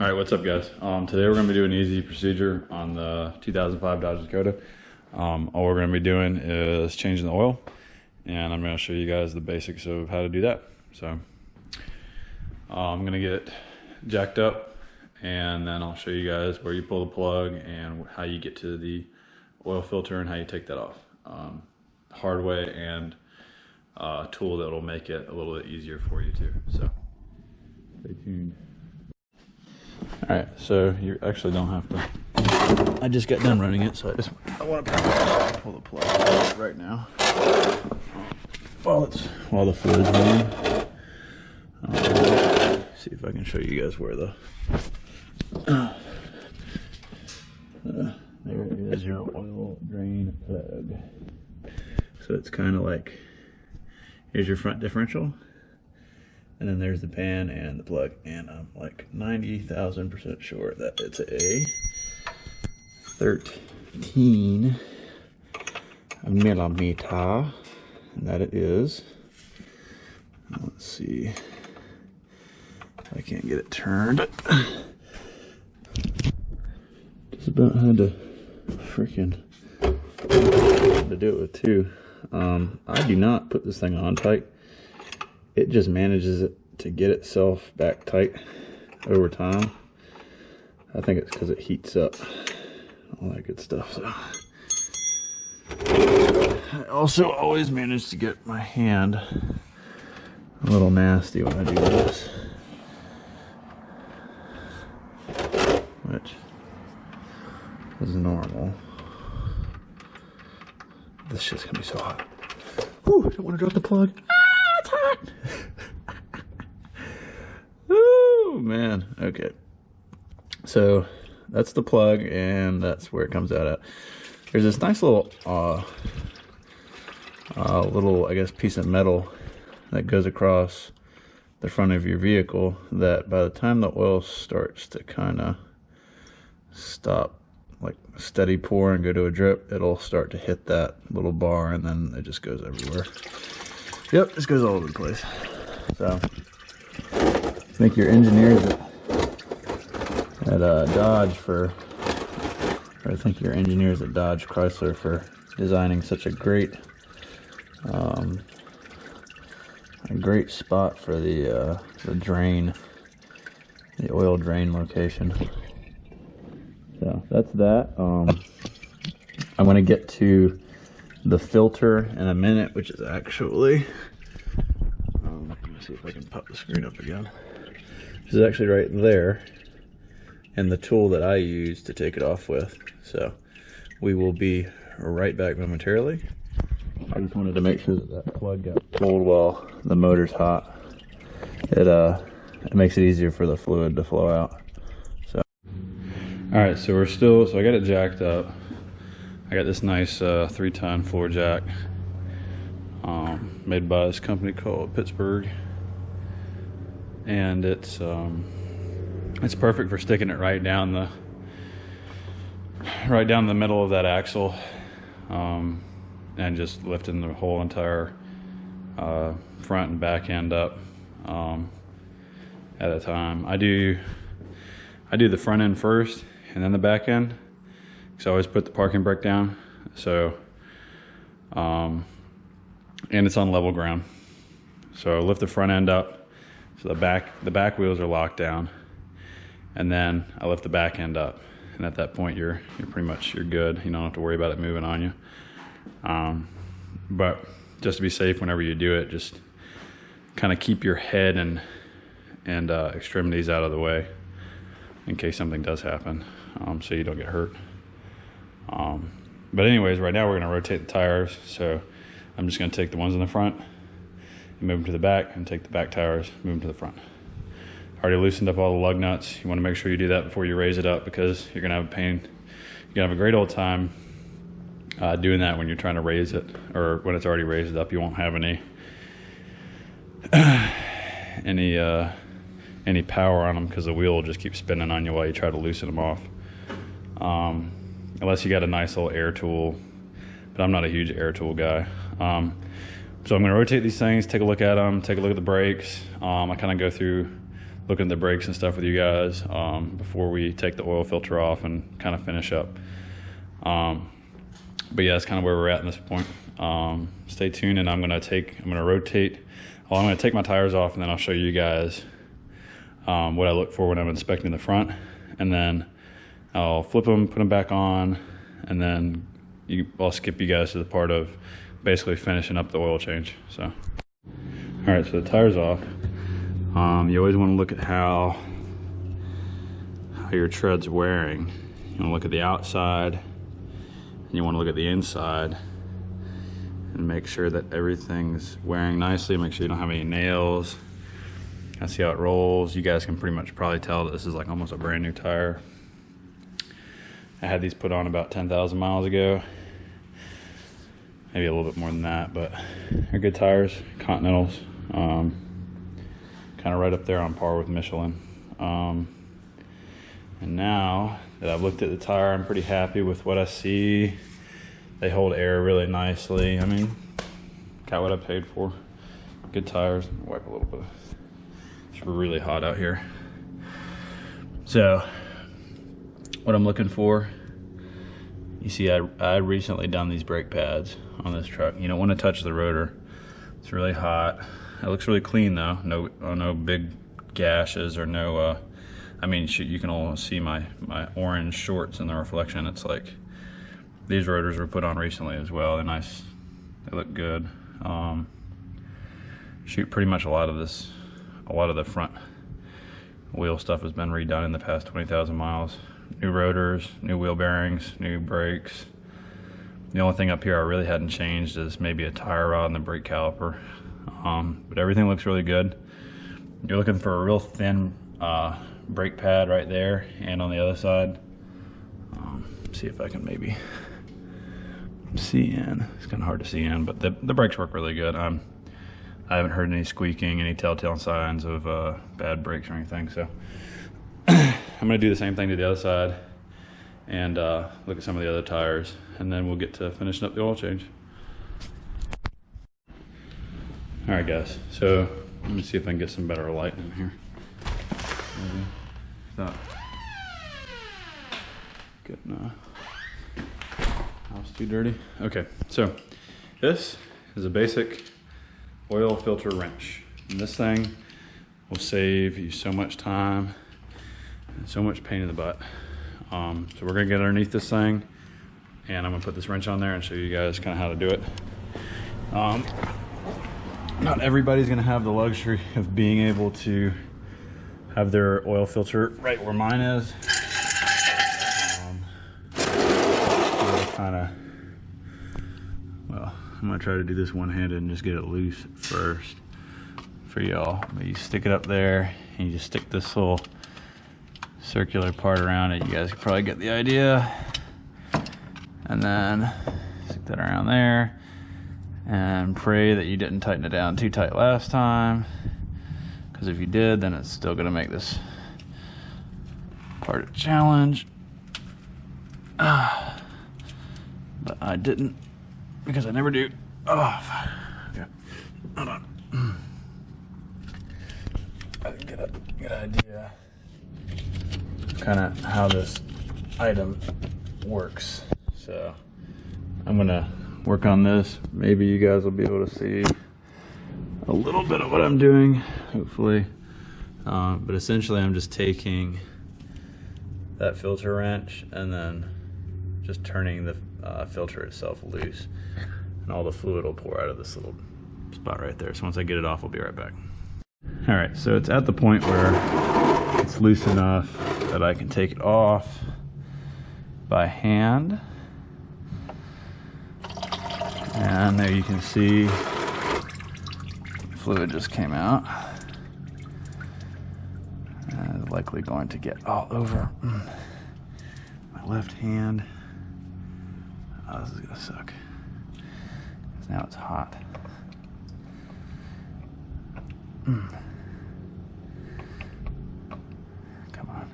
All right, what's up guys? Today we're gonna be doing an easy procedure on the 2005 Dodge Dakota. All we're gonna be doing is changing the oil, and I'm gonna show you guys the basics of how to do that. So I'm gonna get jacked up, and then I'll show you guys where you pull the plug and how you get to the oil filter and how you take that off. Hard way and tool that will make it a little bit easier for you too. So stay tuned. All right, so you actually don't have to. I just got done running it, so I want to pull the plug right now while the fluid's running. See if I can show you guys where there is your oil drain plug. So it's kind of like, here's your front differential, and then there's the pan and the plug, and I'm like 90,000% sure that it's a 13 millimeter, and that it is. Let's see if I can't get it turned. Just about had to freaking do it with two. I do not put this thing on tight. It just manages it to get itself back tight over time. I think it's because it heats up, all that good stuff. So I also always manage to get my hand a little nasty when I do this, which is normal. This shit's gonna be so hot. Ooh, I don't want to drop the plug. It's hot. Oh man. Okay, so that's the plug, and that's where it comes out at. There's this nice little I guess piece of metal that goes across the front of your vehicle, that by the time the oil starts to kind of stop, like steady pour and go to a drip, it'll start to hit that little bar, and then it just goes everywhere. Yep, this goes all over the place. So thank your engineers at Dodge thank your engineers at Dodge Chrysler for designing such a great spot for the drain, the oil drain location. So that's that. I'm going to get to the filter in a minute, which is actually, let me see if I can pop the screen up again. This is actually right there, and the tool that I use to take it off with. So we will be right back momentarily. I just wanted to make sure that plug got pulled while the motor's hot. It makes it easier for the fluid to flow out. So all right, so I got it jacked up. I got this nice 3-ton floor jack made by this company called Pittsburgh, and it's perfect for sticking it right down the middle of that axle, and just lifting the whole entire front and back end up at a time. I do the front end first and then the back end, because I always put the parking brake down. So and it's on level ground, so I lift the front end up so the back wheels are locked down, and then I lift the back end up, and at that point you're pretty much good. You don't have to worry about it moving on you. But just to be safe, whenever you do it, just kind of keep your head and extremities out of the way in case something does happen, so you don't get hurt. But anyways, right now we're going to rotate the tires. So I'm just going to take the ones in the front and move them to the back, and take the back tires, move them to the front. Already loosened up all the lug nuts. You want to make sure you do that before you raise it up, because you're going to have a pain. You're going to have a great old time doing that when you're trying to raise it, or when it's already raised up. You won't have any power on them, because the wheel will just keep spinning on you while you try to loosen them off. Unless you got a nice little air tool, but I'm not a huge air tool guy. So I'm going to rotate these things, take a look at them, take a look at the brakes. I kind of go through looking at the brakes and stuff with you guys before we take the oil filter off and kind of finish up. But yeah, that's kind of where we're at this point. Stay tuned, and I'm gonna rotate. Well, I'm gonna take my tires off, and then I'll show you guys what I look for when I'm inspecting the front, and then I'll flip them, put them back on, and then I'll skip you guys to the part of basically finishing up the oil change. So, all right, so the tire's off. You always want to look at how your tread's wearing. You want to look at the outside, and you want to look at the inside, and make sure that everything's wearing nicely. Make sure you don't have any nails. I see how it rolls. You guys can pretty much probably tell that this is like almost a brand new tire. I had these put on about 10,000 miles ago. Maybe a little bit more than that, but they're good tires, Continentals. Kind of right up there on par with Michelin. And now that I've looked at the tire, I'm pretty happy with what I see. They hold air really nicely. I mean, got what I paid for. Good tires. Wipe a little bit. It's really hot out here. So, what I'm looking for, you see I recently done these brake pads on this truck. You don't want to touch the rotor. It's really hot. It looks really clean though. No big gashes or no, I mean, you can almost see my orange shorts in the reflection. It's like, these rotors were put on recently as well. They're nice, they look good. Shoot, pretty much a lot of the front wheel stuff has been redone in the past 20,000 miles. New rotors, new wheel bearings, new brakes. The only thing up here I really hadn't changed is maybe a tire rod and the brake caliper. But everything looks really good. You're looking for a real thin brake pad right there and on the other side. See if I can maybe see in. It's kind of hard to see in, but the brakes work really good. I haven't heard any squeaking, any telltale signs of bad brakes or anything. So I'm gonna do the same thing to the other side and look at some of the other tires, and then we'll get to finishing up the oil change. All right, guys, so let me see if I can get some better light in here. Maybe. Not getting house too dirty. Okay, so this is a basic oil filter wrench, and this thing will save you so much time and so much pain in the butt. So we're gonna get underneath this thing, and I'm gonna put this wrench on there and show you guys kind of how to do it. Not everybody's gonna have the luxury of being able to have their oil filter right where mine is. Well, I'm gonna try to do this one-handed and just get it loose first for y'all. But you stick it up there, and you just stick this little circular part around it. You guys can probably get the idea. And then stick that around there, and pray that you didn't tighten it down too tight last time, because if you did, then it's still gonna make this part a challenge. But I didn't, because I never do. Oh, okay. Hold on. I didn't get a good idea kind of how this item works. So I'm gonna work on this. Maybe you guys will be able to see a little bit of what I'm doing, hopefully. But essentially I'm just taking that filter wrench and then just turning the filter itself loose, and all the fluid will pour out of this little spot right there. So once I get it off, I'll be right back. All right, so it's at the point where it's loose enough that I can take it off by hand. And there you can see fluid just came out. And it's likely going to get all over my left hand. Oh, this is gonna suck. 'Cause now it's hot. Come on.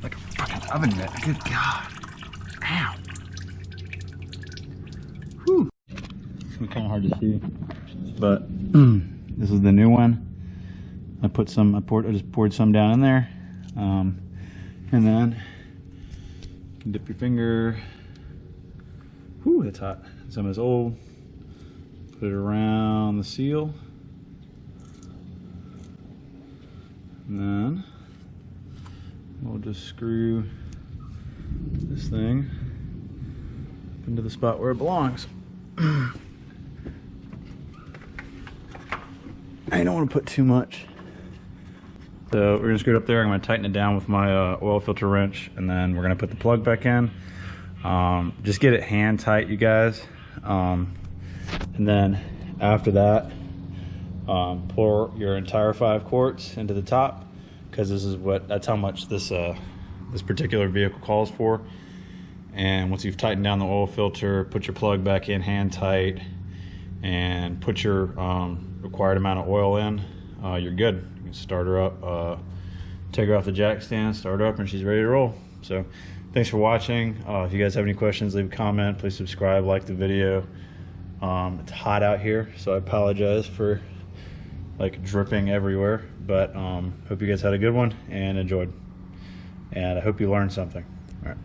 Like a fucking oven mitt. Good God. Ow. Whew. kind of hard to see, but this is the new one. I just poured some down in there, and then you can dip your finger. Whew, that's hot. Some of this old. Put it around the seal, and then we'll just screw this thing into the spot where it belongs. I don't want to put too much. So we're gonna screw it up there. I'm gonna tighten it down with my oil filter wrench, and then we're gonna put the plug back in. Just get it hand tight, you guys. And then after that, pour your entire 5 quarts into the top, because that's how much this particular vehicle calls for. And once you've tightened down the oil filter, put your plug back in hand tight, and put your required amount of oil in, you're good. You can start her up, take her off the jack stand, start her up, and she's ready to roll. So thanks for watching. If you guys have any questions, leave a comment. Please subscribe, like the video. It's hot out here, so I apologize for like dripping everywhere, but hope you guys had a good one and enjoyed, and I hope you learned something. All right.